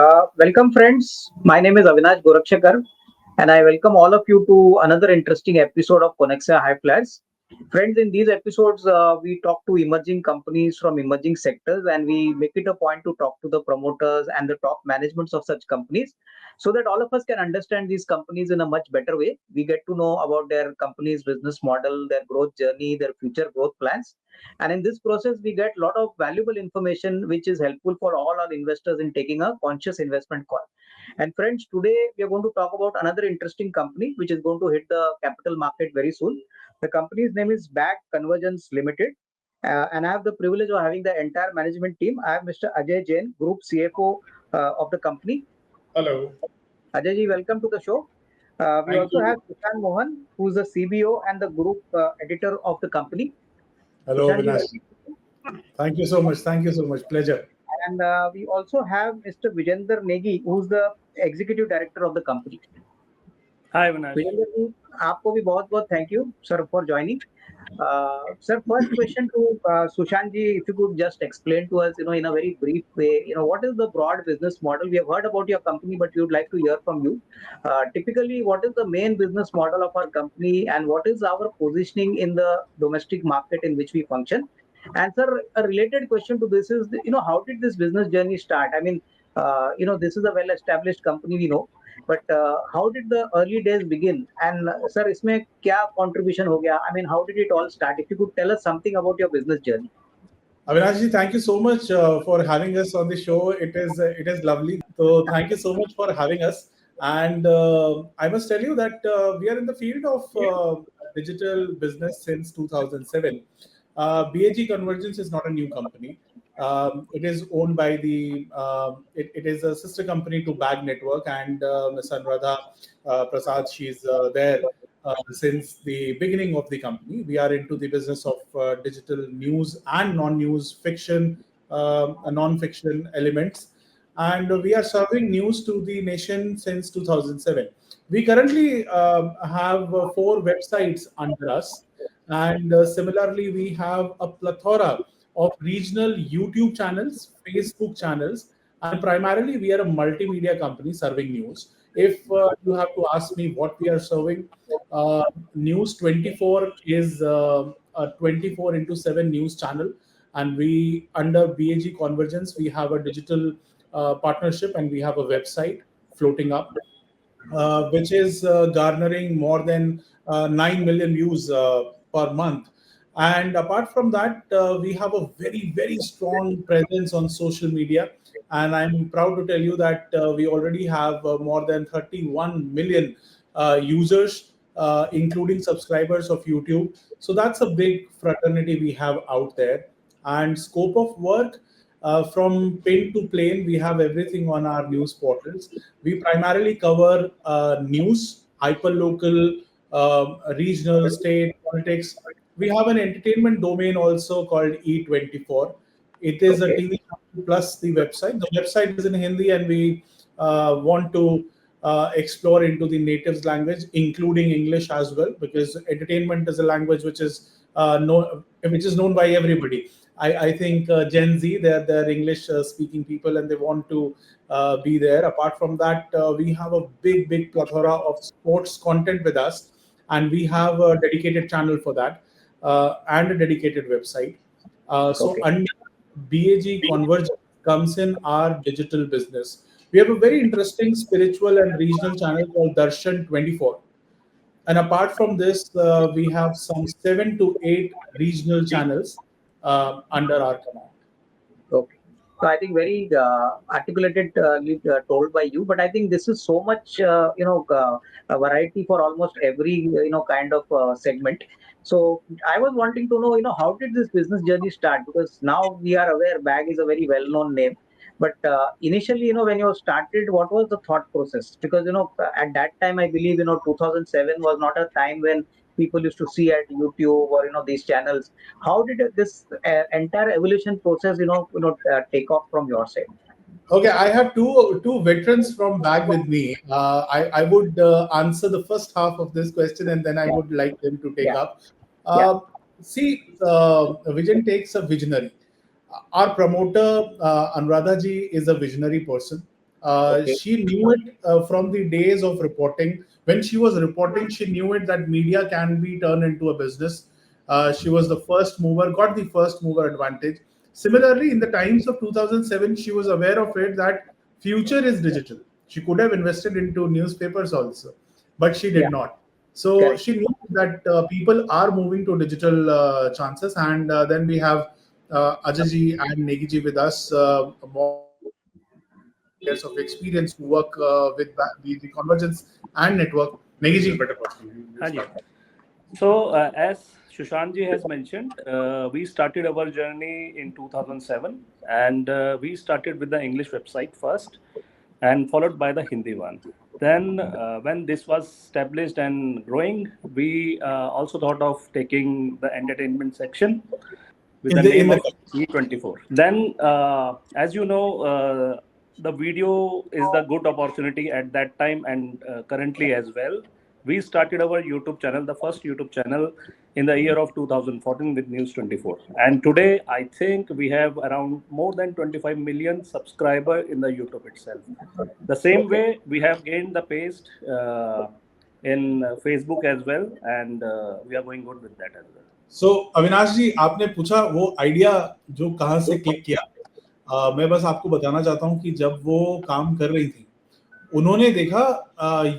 Welcome, friends. My name is Avinash Gorakshakar, and I welcome all of you to another interesting episode of Konexio High Flyers. Friends, in these episodes, we talk to emerging companies from emerging sectors, and we make it a point to talk to the promoters and the top managements of such companies so that all of us can understand these companies in a much better way. We get to know about their company's business model, their growth journey, their future growth plans. And in this process, we get a lot of valuable information which is helpful for all our investors in taking a conscious investment call. And friends, today we are going to talk about another interesting company which is going to hit the capital market very soon. The company's name is B.A.G Convergence Limited. And I have the privilege of having the entire management team. I have Mr. Ajay Jain, Group CFO of the company. Hello. Ajay ji, welcome to the show. We Thank also have you. Sushant Mohan, who is the CBO and the group editor of the company. Hello, Sushant ji, Avinash. Thank you so much. Thank you so much. Pleasure. and we also have Mr. Vijender Negi, who's the executive director of the company. Hi, Avinash. Vijendra जी, आपको भी बहुत बहुत thank you sir for joining. Sir, first question to Sushant ji, if you could just explain to us, in a very brief way, what is the broad business model? We have heard about your company, but we would like to hear from you. Typically, what is the main business model of our company, and what is our positioning in the domestic market in which we function? And sir, a related question to this is, how did this business journey start? I mean, this is a well-established company, we know. But how did the early days begin? And sir, इसमें क्या contribution हो गया? I mean, how did it all start? If you could tell us something about your business journey. Avinash ji, thank you so much for having us on the show. It is lovely. So thank you so much for having us. And I must tell you that we are in the field of digital business since 2007. B.A.G Convergence is not a new company. It is owned by it is a sister company to B.A.G Network, and Ms. Anuradha Prasad, she's there since the beginning of the company. We are into the business of digital news and non-news fiction, non-fiction elements, and we are serving news to the nation since 2007. We currently have four websites under us, and similarly, we have a plethora of regional YouTube channels, Facebook channels, and primarily we are a multimedia company serving news. If you have to ask me what we are serving, News24 is a 24 into 7 news channel, and we under B.A.G Convergence we have a digital partnership, and we have a website floating up, which is garnering more than 9 million views per month. And apart from that, we have a very, very strong presence on social media. And I'm proud to tell you that we already have more than 31 million users, including subscribers of YouTube. So that's a big fraternity we have out there. And scope of work, from pin to plane, we have everything on our news portals. We primarily cover news, hyperlocal, regional, state, politics. We have an entertainment domain also called E24. It is a Okay. TV channel plus the website. The website is in Hindi, and we want to explore into the natives language, including English as well, because entertainment is a language which is known by everybody. I think Gen Z, they're English speaking people, and they want to be there. Apart from that, we have a big plethora of sports content with us, and we have a dedicated channel for that, and a dedicated website. So Okay. under B.A.G Convergence comes in our digital business. We have a very interesting spiritual and regional channel called Darshan 24. And apart from this, we have some 7 to 8 regional channels under our command. Okay. So I think very articulated, told by you, but I think this is so much, a variety for almost every, kind of segment. So I was wanting to know, how did this business journey start? Because now we are aware B.A.G is a very well-known name, but initially, when you started, what was the thought process? Because, at that time, I believe, 2007 was not a time when people used to see at YouTube or, these channels. How did this entire evolution process, take off from your side? Okay, I have two veterans from back with me. I would answer the first half of this question, and then I Yeah, would like them to take yeah, up. yeah. See, vision takes a visionary. Our promoter, Anuradha ji, is a visionary person. Okay. She knew it from the days of reporting. When she was reporting, she knew it that media can be turned into a business. She was the first mover, got the first mover advantage. Similarly, in the times of 2007, she was aware of it that future is digital. She could have invested into newspapers also, but she did Yeah. not. So Correct. she knew that people are moving to digital chances, and then we have Ajay Ji and Negi Ji with us, more than 20 years of experience to work with the Convergence and network. Negi Ji, better question. You Haan ji. start. So, as Sushant ji has mentioned, we started our journey in 2007, and we started with the English website first, and followed by the Hindi one. Then, when this was established and growing, we also thought of taking the entertainment section with In the the name in of the E24. Then, as you know, the video is the good opportunity at that time and currently as well. We started our YouTube channel, the first YouTube channel in the year of 2014 with News24. And today, I think we have around more than 25 million subscribers in the YouTube itself. The same Okay. way, we have gained the pace in Facebook as well, and we are going good with that as well. सो अविनाश जी, आपने पूछा वो idea जो कहाँ से click किया। मैं बस आपको बताना चाहता हूँ कि जब वो काम कर रही थी, उन्होंने देखा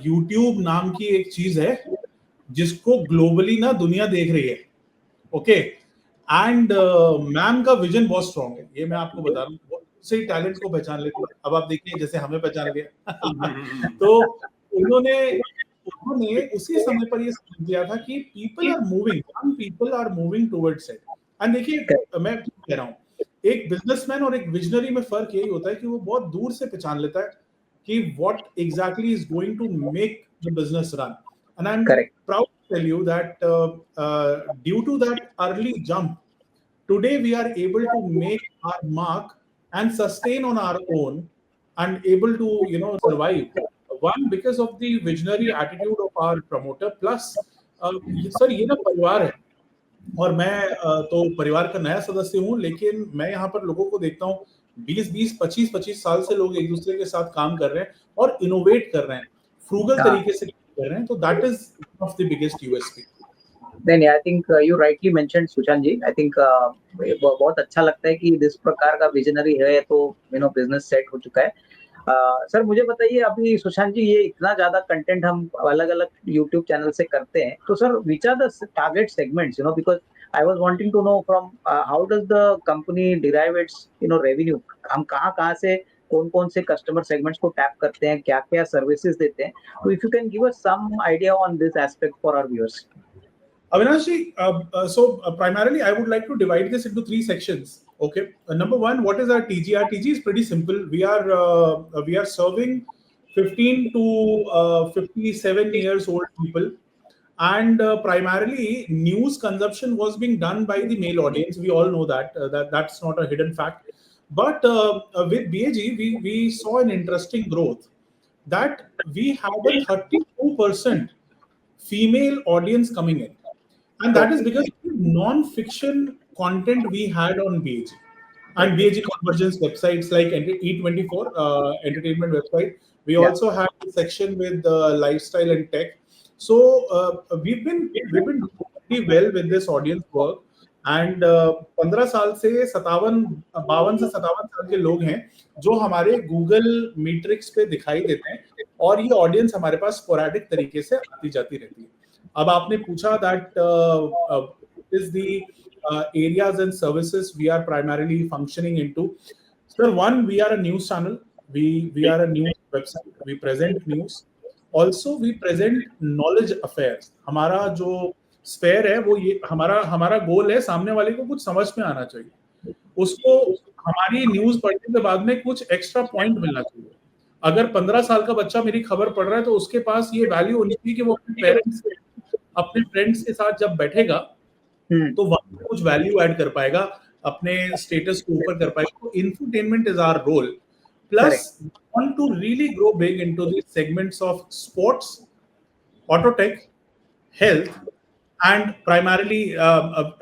यूट्यूब नाम की एक चीज है जिसको ग्लोबली ना दुनिया देख रही है। ओके, एंड मैम का विजन बहुत स्ट्रांग है, ये मैं आपको बता रहा हूँ। वो से टैलेंट को पहचान लेती है। अब आप देखिए जैसे हमें पहचान लिया। तो उन्होंने उन्होंने उसी समय पर ये समझ लिया था कि people are moving towards it. And Correct. देखिए मैं कह रहा हूँ, एक बिजनेसमैन और एक विजनरी में फर्क यही होता है कि वो बहुत दूर से पहचान लेता है कि what exactly is going to make the business run. And I'm Correct. proud to tell you that due to that early jump, today we are able to make our mark and sustain on our own and able to survive. One, because of the visionary attitude of our promoter, plus sir ये ना परिवार है। और मैं तो परिवार का नया सदस्य हूँ, लेकिन मैं यहाँ पर लोगों को देखता हूँ 20-20, 25-25 साल से लोग एक दूसरे के साथ काम कर रहे हैं और इनोवेट कर रहे हैं, फ्रूगल Yeah. तरीके से कर रहे हैं। तो that is one of the biggest USP. Then yeah, I think you rightly mentioned Sushant ji. I think बहुत अच्छा लगता है कि जिस प्रकार का विजनरी है तो बिजनेस सेट हो चुका है. सर मुझे बताइए, अभी सुशांत जी ये इतना ज्यादा कंटेंट हम अलग अलग यूट्यूब चैनल से करते हैं, तो sir which are the target segments, because I was wanting to know from how does the company derive its revenue. हम कहाँ कहाँ से कौन कौन से कस्टमर सेगमेंट्स को टैप करते हैं, क्या क्या सर्विसेज देते हैं. तो if you can give us some idea on this aspect for our viewers. Avinash ji, primarily I would like to divide this into three sections. Okay, number one, what is our TG? Our TG is pretty simple. We are serving 15 to 57 years old people, and primarily news consumption was being done by the male audience. We all know that that's not a hidden fact. But with B.A.G, we saw an interesting growth that we had a 32% female audience coming in, and that is Okay. because of the non-fiction content we had on B.A.G and Okay. B.A.G Convergence websites like E24 entertainment website. We Yeah. also have a section with lifestyle and tech. So we've been doing pretty well with this audience work. And 15 साल से 52 से 57 साल के लोग हैं जो हमारे Google metrics पे दिखाई देते हैं, और ये ऑडियंस हमारे पास स्पोरेडिक तरीके से आती जाती रहती है। अब आपने पूछा that is the areas and services we are primarily functioning into. Sir, one, we are a news channel. We are a news website. We present news. Also, we present knowledge affairs. हमारा जो spare है वो ये हमारा गोल है, सामने वाले को कुछ समझ में आना चाहिए, उसको हमारी न्यूज पढ़ने के बाद में कुछ एक्स्ट्रा पॉइंट मिलना चाहिए। अगर 15 साल का बच्चा मेरी खबर पढ़ रहा है तो उसके पास ये वैल्यू होनी चाहिए कि वो अपने पेरेंट्स अपने फ्रेंड्स के साथ जब बैठेगा तो वहां पे कुछ वैल्यू ऐड कर पाएगा, अपने स्टेटस को ऊपर कर पाएगा। तो infotainment is our role, plus Correct. Want to really grow big into the segments of sports, auto tech, health, and primarily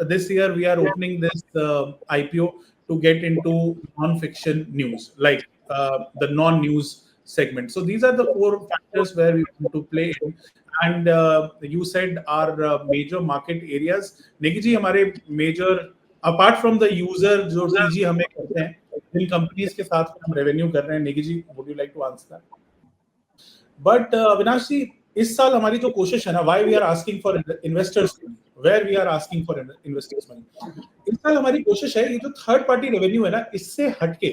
this year we are opening this IPO to get into non-fiction news, like the non-news segment. So these are the four factors where we want to play in. And you said our major market areas. Negi ji, हमारे major apart from the user जो TG हमें करते हैं, जिन companies के साथ हम revenue कर रहे हैं, Negi ji, would you like to answer that? But Avinash ji, इस साल हमारी जो कोशिश है ना, why we are asking for investors money, where we are asking for investors money, इस साल हमारी कोशिश है ये जो थर्ड पार्टी रेवेन्यू है ना, इससे हटके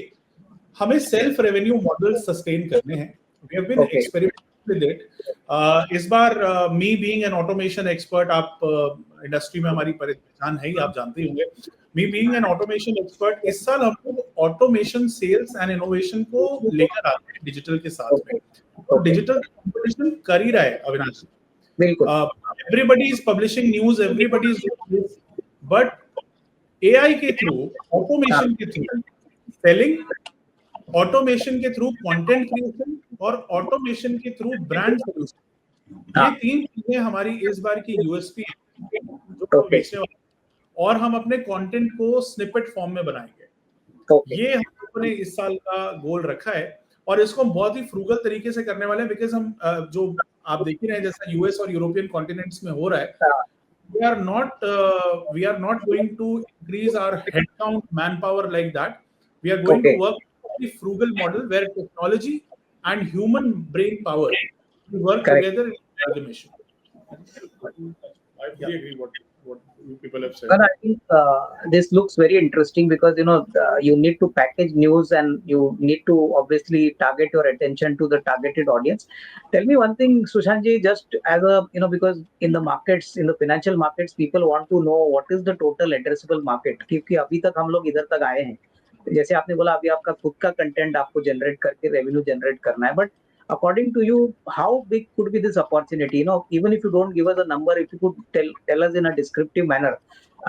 हमें सेल्फ रेवेन्यू मॉडल सस्टेन करने हैं. We have been experimenting with it. इस बार me being an automation expert, आप इंडस्ट्री में हमारी पहचान है ही, आप जानते ही होंगे. Me being an automation expert, इस साल हम लोग ऑटोमेशन सेल्स एंड इनोवेशन को लेकर आते हैं डिजिटल के साथ में. तो डिजिटल कंपटीशन कर ही रहा है अविनाश. बिल्कुल. Everybody is publishing news, everybody is doing this, but AI के थ्रू, ऑटोमेशन के थ्रू सेलिंग, ऑटोमेशन के थ्रू कंटेंट क्रिएशन और ऑटोमेशन के थ्रू ब्रांड सोल्यूशन, ये तीन चीजें हमारी इस बार की यूएसपी है जो हम बेचने वाले हैं. और हम अपने कंटेंट को स्निपेट फॉर्म में बनाएंगे. ये हम लोगों ने इस साल का गोल रखा है और इसको हम बहुत ही फ्रूगल तरीके से करने वाले हैं. बिकॉज हम जो आप देख ही रहे हैं जैसा यूएस और यूरोपियन कॉन्टिनेंट्स में हो रहा है, we are not going to increase our headcount manpower like that. We are going to work with a frugal model where technology and human brain power will work together in amalgamation. I fully agree what you people have said. But I think this looks very interesting because you need to package news and you need to obviously target your attention to the targeted audience. Tell me one thing, Sushant ji, just as a because in the markets, in the financial markets, people want to know what is the total addressable market. क्योंकि अभी तक हम लोग इधर तक आए हैं. जैसे आपने बोला अभी आपका खुद का कंटेंट आपको जनरेट करके रेवेन्यू जनरेट करना है, but according to you, how big could be this opportunity? Even if you don't give us a number, if you could tell us in a descriptive manner,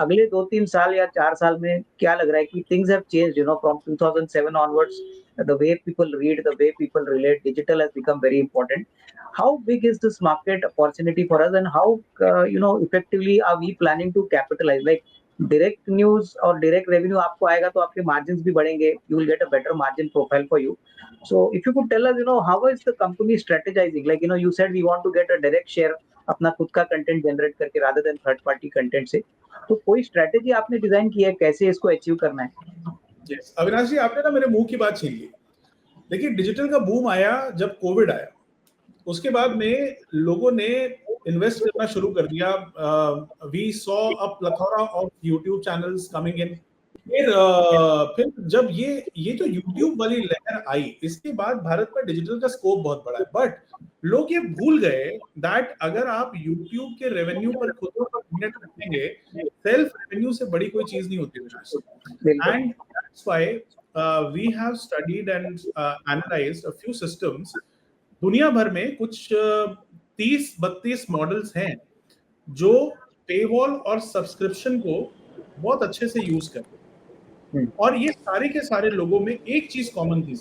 अगले 2-3 साल या 4 साल में क्या लग रहा है कि things have changed, from 2007 onwards, the way people read, the way people relate, digital has become very important. How big is this market opportunity for us, and how effectively are we planning to capitalize? Like direct news और direct revenue आपको आएगा तो आपके margins भी बढ़ेंगे, you will get a better margin profile for you. So if you could tell us, how is the company strategizing? Like, you said we want to get a direct share अपना खुद का content generate करके rather than third party content से. तो कोई strategy आपने design की है कैसे इसको अचीव करना है? Yes, अविनाश जी, आपने ना मेरे मुंह की बात छीन ली. देखिए, डिजिटल का बूम आया जब कोविड आया, उसके बाद में लोगों ने इन्वेस्ट करना शुरू कर दिया. We saw a plethora of YouTube channels coming in. फिर जब ये जो यूट्यूब वाली लहर आई, इसके बाद भारत में डिजिटल का स्कोप बहुत बड़ा है. बट लोग ये भूल गए दैट अगर आप यूट्यूब के रेवेन्यू पर खुद को डोमिनेट रखेंगे, सेल्फ रेवेन्यू से बड़ी कोई चीज नहीं होती. And that's why we have studied and analysed a few systems. दुनिया भर में कुछ 30-32 मॉडल्स हैं जो पेवॉल और सब्सक्रिप्शन को बहुत अच्छे से यूज करते हैं. और ये सारे के सारे लोगों में एक चीज कॉमन थी,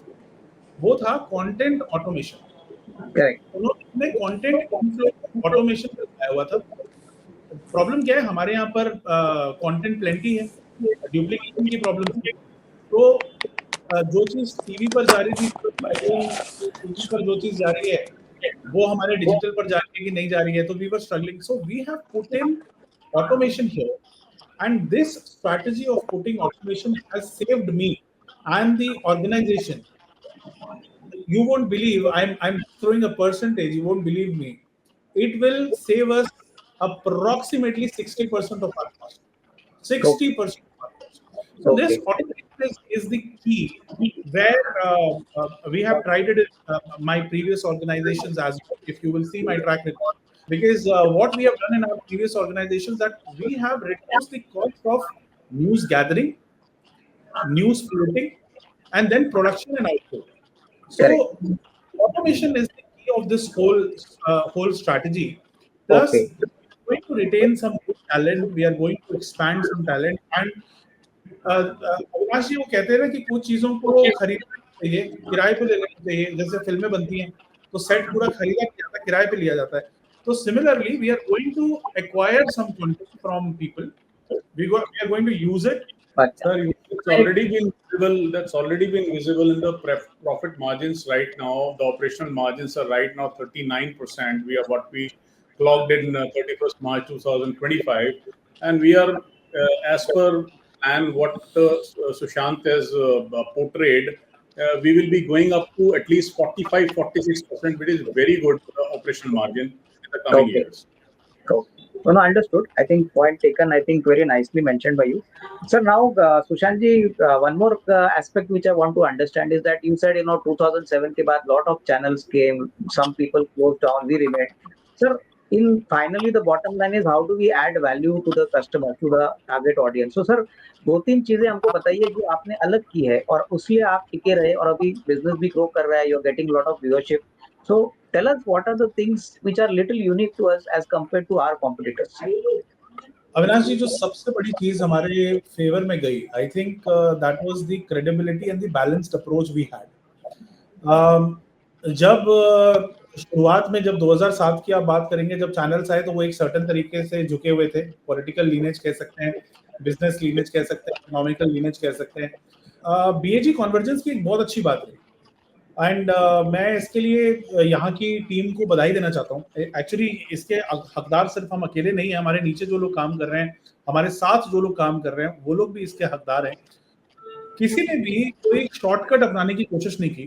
वो था कंटेंट ऑटोमेशन. उन्होंने कंटेंट इनफ्लो ऑटोमेशन लगाया हुआ था. प्रॉब्लम क्या है, हमारे यहाँ पर कंटेंट प्लेंटी है, डुप्लीकेशन की प्रॉब्लम है. तो जो चीज टीवी पर जा रही थी, टीवी पर जो चीज जा रही है वो हमारे डिजिटल पर जा रही है कि नहीं जा रही है. तो we were struggling. So we have put in automation here. And this strategy of putting automation has saved me and the organization. You won't believe, I'm throwing a percentage, you won't believe me. It will save us approximately 60% of our cost. 60% of our cost. So this automation is the key where we have tried it in my previous organizations as well. If you will see my track record. Because what we have done in our previous organizations that we have reduced the cost of news gathering, news floating, and then production and output. So automation is the key of this whole strategy. Plus, we are going to retain some good talent. We are going to expand some talent. And Avinash ji, वो कहते हैं ना कि कुछ चीजों को खरीदना चाहिए, किराए पे लेना चाहिए. जैसे फिल्में बनती हैं तो सेट पूरा खरीदा नहीं जाता, किराए पे लिया जाता है. So similarly, we are going to acquire some content from people. We are going to use it. अच्छा. Sir, it's already been visible. That's already been visible in the profit margins right now. The operational margins are right now 39%. We are what we clocked in 31st March 2025, and we are as per plan what Sushant has portrayed. We will be going up to at least 45-46%, which is very good operational margin in the coming Okay. years. So, no, no, understood. I think point taken. I think very nicely mentioned by you. So now, Sushantji, one more aspect which I want to understand is that you said 2007 ke baad lot of channels came, some people closed down, we remained. Sir, in finally the bottom line is how do we add value to the customer, to the target audience. So sir, दो तीन चीजें हमको बताइए जो आपने अलग की है और उसलिए आप टिके रहे और अभी बिजनेस भी ग्रो कर रहा है, you are getting lot of viewership. So tell us what are the things which are little unique to us as compared to our competitors. Avinash ji, जो सबसे बड़ी चीज हमारे फेवर में गई, I think that was the credibility and the balanced approach we had. जब शुरुआत में जब 2007 की आप बात करेंगे, जब चैनल्स आए तो वो एक सर्टेन तरीके से झुके हुए थे. पॉलिटिकल लीनेज कह सकते हैं, बिजनेस लीनेज कह सकते हैं, इकोनॉमिकल लीनेज कह सकते हैं. बीएजी कॉन्वर्जेंस की एक बहुत अच्छी बात रही एंड मैं इसके लिए यहाँ की टीम को बधाई देना चाहता हूँ. एक्चुअली इसके हकदार सिर्फ हम अकेले नहीं हैं, हमारे नीचे जो लोग काम कर रहे हैं, हमारे साथ जो लोग काम कर रहे हैं, वो लोग भी इसके हकदार हैं. किसी ने भी कोई शॉर्टकट अपनाने की कोशिश नहीं की.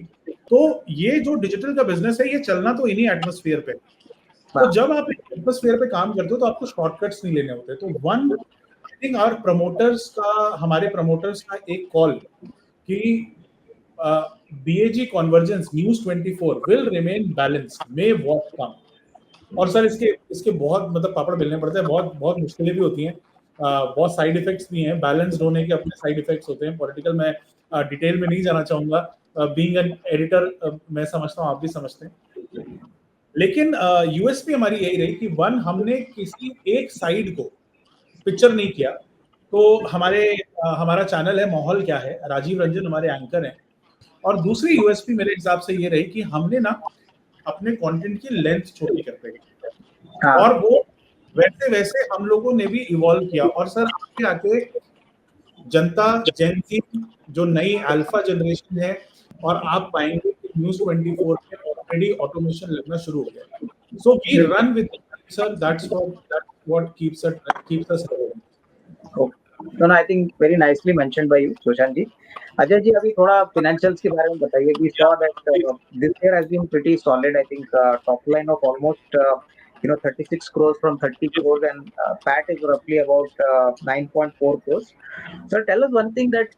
तो ये जो डिजिटल का बिजनेस है, ये चलना तो इन्हीं एटमॉस्फेयर पे. तो जब आप एटमॉस्फेयर पे काम करते हो तो आपको शॉर्टकट्स नहीं लेने होते. तो one I think our promoters का, हमारे प्रमोटर्स का एक कॉल कि B.A.G Convergence News24 will remain balanced, may what come. और सर इसके बहुत मतलब पापड़ बेलने पड़ते हैं, बहुत बहुत मुश्किलें भी होती हैं, बहुत साइड इफेक्ट्स भी हैं. बैलेंस्ड होने के अपने साइड इफेक्ट्स होते हैं. पॉलिटिकल में डिटेल में नहीं जाना चाहूंगा. बीइंग एन एडिटर मैं समझता हूँ, आप भी समझते हैं. लेकिन यूएसपी हमारी यही रही कि वन, हमने किसी एक साइड को पिक्चर नहीं किया. तो हमारा चैनल है माहौल क्या है, राजीव रंजन हमारे एंकर हैं. और दूसरी यूएसपी मेरे हिसाब से ये रही कि हमने ना अपने कंटेंट की लेंथ छोटी करते गए और वो वैसे वैसे हम लोगों ने भी इवॉल्व किया. और सर आगे आके जनता जेन जी जो नई अल्फा जनरेशन है, और आप पाएंगे कि News24 में ऑलरेडी ऑटोमेशन लगना शुरू हो गया. So we run with sir, that's what keeps us relevant. No, no, I think very nicely mentioned by you, Sushant ji. Ajay ji, अभी थोड़ा financials के बारे में बताइए. We saw that this year has been pretty solid. I think top line of almost 36 crores from 30 crores, and PAT is roughly about 9.4 crores. Sir, tell us one thing that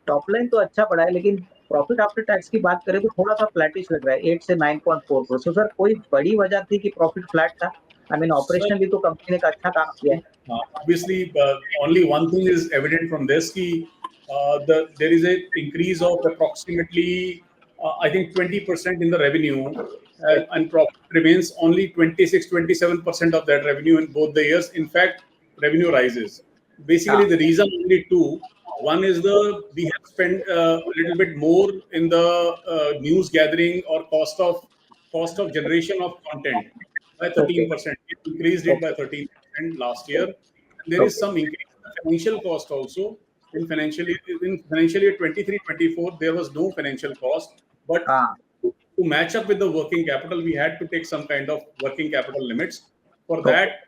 top line तो अच्छा पड़ा है, लेकिन profit after tax की बात करें तो थोड़ा सा फ्लैटिश लग रहा है, 8 से 9.4 crores. So sir, कोई बड़ी वजह थी कि प्रॉफिट फ्लैट था? I mean, operationally तो कंपनी ने एक अच्छा काम किया है. Obviously, only one thing is evident from this: ki, there is an increase of approximately, I think 20% in the revenue, and profit remains only 26-27% of that revenue in both the years. In fact, revenue rises. Basically, the reason only two. One is we have spent a little bit more in the news gathering or cost of generation of content by 13%. It increased it by 13% last year. There is some increase in the financial cost also. In financial year 23-24, there was no financial cost, but to match up with the working capital, we had to take some kind of working capital limits. For that,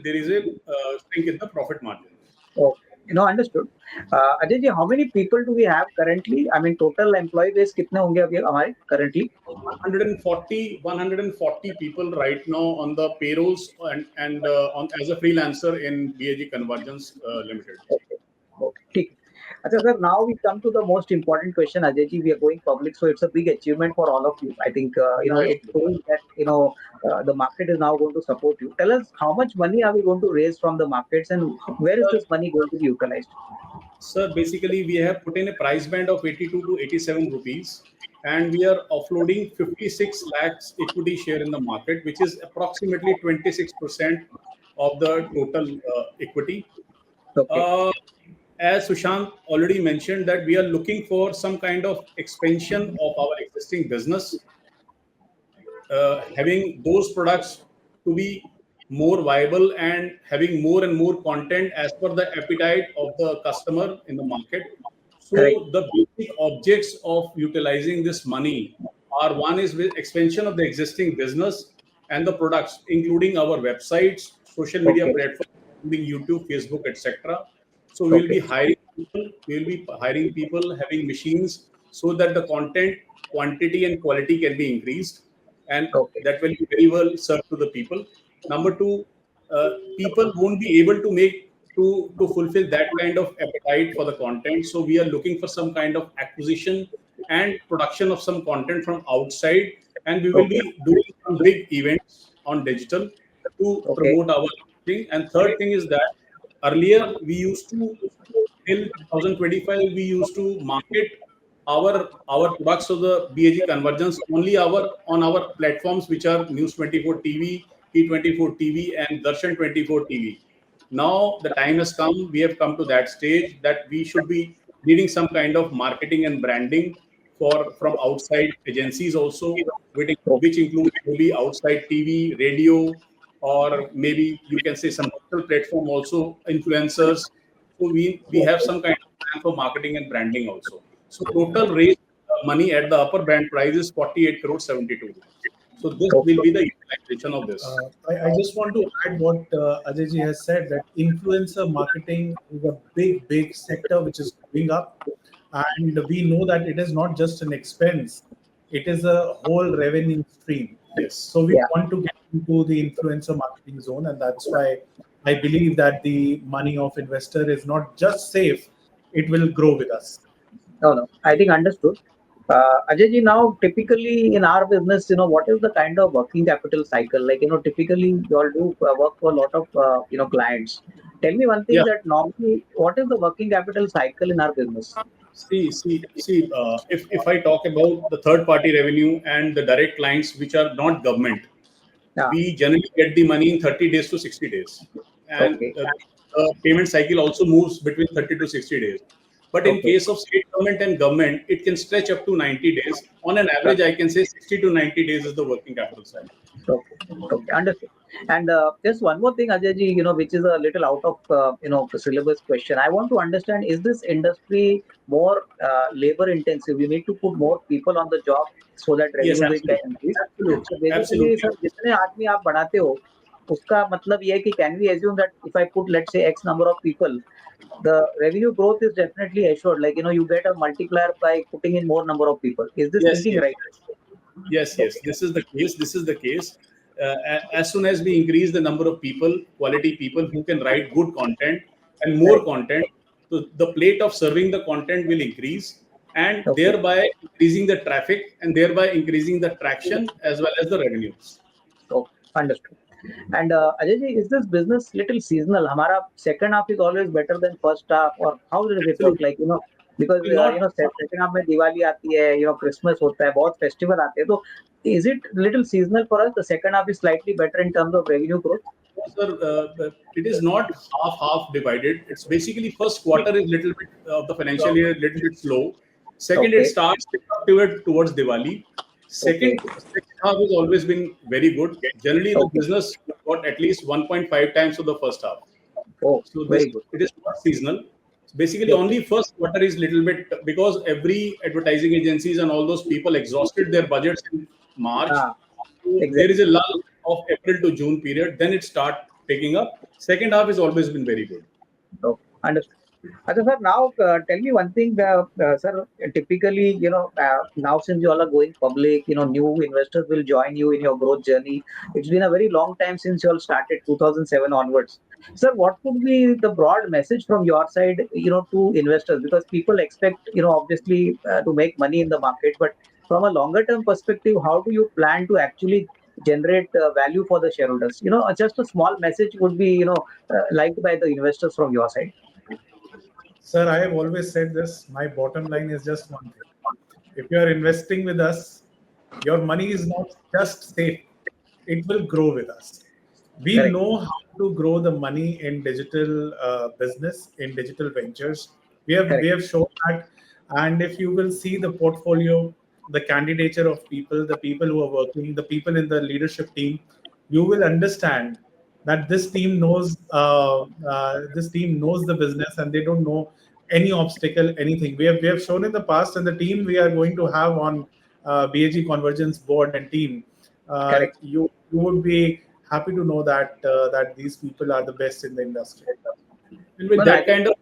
there is a shrink in the profit margin. Okay. Understood. Ajay ji, how many people do we have currently? I mean, total employee base कितने होंगे अभी हमारे currently? 140 people right now on the payrolls and on as a freelancer in B.A.G Convergence Limited. Okay. ठीक. अच्छा sir, now we come to the most important question, Ajay ji. We are going public, so it's a big achievement for all of you. I think it proves that the market is now going to support you. Tell us how much money are we going to raise from the markets, and where is this money going to be utilized? Sir, basically we have put in a price band of 82 to 87 rupees, and we are offloading 56 lakhs equity share in the market, which is approximately 26% of the total equity. Okay. As Sushant already mentioned, that we are looking for some kind of expansion of our existing business, having those products to be more viable and having more and more content as per the appetite of the customer in the market. Correct. So the basic objects of utilizing this money are, one is with expansion of the existing business and the products, including our websites, social media Okay. platforms, including YouTube, Facebook, etc. So Okay. we will be hiring people, having machines, so that the content quantity and quality can be increased, and Okay. that will be very well served to the people. Number two, people won't be able to make to fulfill that kind of appetite for the content. So we are looking for some kind of acquisition and production of some content from outside, and we will Okay. be doing some big events on digital to Okay. promote our thing. And third thing is that earlier we used to, till 2025, we used to market our products of the B.A.G Convergence only our on our platforms, which are News24 TV, T24 TV, and Darshan 24 TV. Now the time has come. We have come to that stage that we should be needing some kind of marketing and branding for from outside agencies also, Okay. which include maybe outside TV, radio, or maybe you can say some digital platform also, influencers. So we have some kind of plan for marketing and branding also. So total raise money at the upper band price is 48 crore 72 lakhs. So this will be Okay. the utilization of this. I just want to add what Ajay ji has said, that influencer marketing is a big sector which is going up, and we know that it is not just an expense; it is a whole revenue stream. Yes. So we Yeah. want to get into the influencer marketing zone, and that's why I believe that the money of investor is not just safe; it will grow with us. No, no. I think understood. Ajay ji, now typically in our business, what is the kind of working capital cycle? Like, typically you all do work for a lot of, clients. Tell me one thing Yeah. that normally, what is the working capital cycle in our business? See. If I talk about the third party revenue and the direct clients which are not government, Yeah. we generally get the money in 30 days to 60 days. And Okay. the payment cycle also moves between 30 to 60 days. But in Okay. case of state government and government, it can stretch up to 90 days. On an Yeah. average, I can say 60 to 90 days is the working capital cycle. Okay. Okay. Understood. And just one more thing, Ajay ji, which is a little out of, the syllabus question. I want to understand, is this industry more labor intensive? You need to put more people on the job so that Yes, revenue can absolutely. increase. Absolutely. So basically, Absolutely. sir, जितने आदमी आप बढ़ाते हो, उसका मतलब ये है कि can we assume that if I put, let's say, X number of people, the revenue growth is definitely assured. Like, you get a multiplier by putting in more number of people. Is this Yes, thinking yes. right? Yes. Okay. This is the case. This is the case. As soon as we increase the number of people, quality people who can write good content and more Correct. content, so the plate of serving the content will increase, and Okay. thereby increasing the traffic and thereby increasing the traction as well as the revenues. Okay. Understood. And Ajay ji, is this business little seasonal? हमारा second half is always better than first half, or how does it work? Absolutely. Like, because Not second half में दिवाली आती है, Christmas होता है, बहुत festival आते हैं, तो is it little seasonal for us? The second half is slightly better in terms of revenue growth. sir, it is not half divided. It's basically first quarter is little bit of the financial year little bit slow. Second, it Okay. starts towards Diwali. Okay. Second half has always been very good. Generally, the Okay. business got at least 1.5 times of the first half. Oh, So this very good. it is not seasonal. Basically, Okay. only first quarter is little bit because every advertising agencies and all those people exhausted their budgets in March. Ah, So there is exactly. a lull of April to June period. Then it start picking up. Second half has always been very good. Okay. Understood. Sir, now tell me one thing, sir. Typically, now since you all are going public, new investors will join you in your growth journey. It's been a very long time since you all started, 2007 onwards. Sir, what would be the broad message from your side, to investors? Because people expect, obviously, to make money in the market, but from a longer term perspective, how do you plan to actually generate value for the shareholders? Just a small message would be, liked by the investors from your side. Sir, I have always said this. My bottom line is just one thing. If you are investing with us, your money is not just safe, it will grow with us. We Correct. know how to grow the money in digital business, in digital ventures. We have shown that. And if you will see the portfolio, the candidature of people, the people who are working, the people in the leadership team, you will understand that this team knows the business, and they don't know any obstacle, anything. We have shown in the past, and the team we are going to have on B.A.G Convergence board and team, Correct. you would be happy to know that that these people are the best in the industry. And with Well, I that think, kind of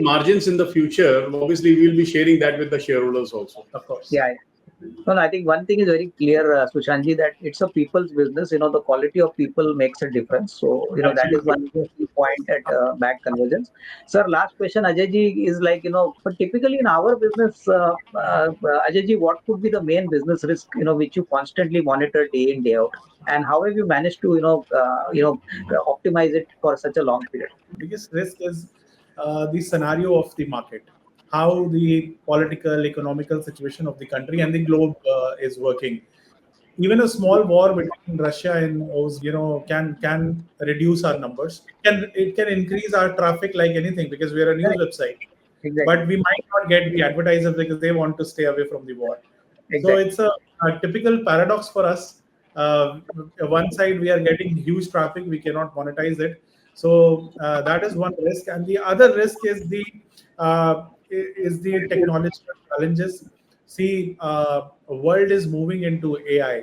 margins in the future, obviously we'll be sharing that with the shareholders also. Of course. yeah. Well, I think one thing is very clear, Sushanji, that it's a people's business. The quality of people makes a difference. So, that is Absolutely. one key point at back convergence. Sir, last question, Ajay ji, is like, but typically in our business, Ajay ji, what could be the main business risk, which you constantly monitor day in, day out? And how have you managed to, optimize it for such a long period? Biggest risk is the scenario of the market, how the political, economical situation of the country and the globe is working. Even a small war between Russia and can reduce our numbers. It can increase our traffic like anything, because we are a news Correct. website. Exactly. But we might not get the advertisers because they want to stay away from the war. So Exactly. it's a typical paradox for us. One side we are getting huge traffic, we cannot monetize it. So that is one risk, and the other risk is the technological challenges. See, world is moving into AI.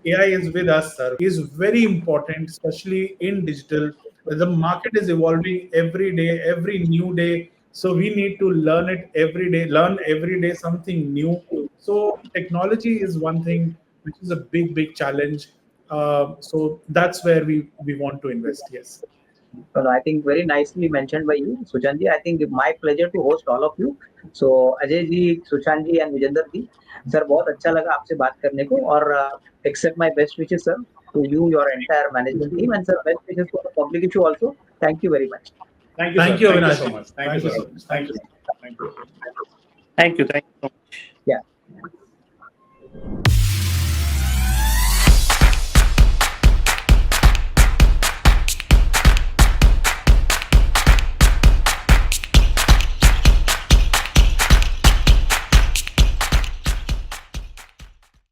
AI is with us, sir. Is very important, especially in digital. The market is evolving every day, every new day. So we need to learn it every day, learn every day something new. So technology is one thing which is a big, big challenge. So that's where we want to invest. Yes. Well, I think very nicely mentioned by you, Suchanji. I think my pleasure to host all of you. So Ajay ji, Sushant ji, and Vijender ji, sir, बहुत अच्छा लगा आपसे बात करने को और accept my best wishes, sir, to you, your entire management team, and sir, best wishes for the public issue also. Thank you very much. Thank you, Thank sir. you, Thank you Avinash so ji. much. Thank you, Thank you sir. so much. Thank Thank you. you. Thank you. Thank you so much. Yeah.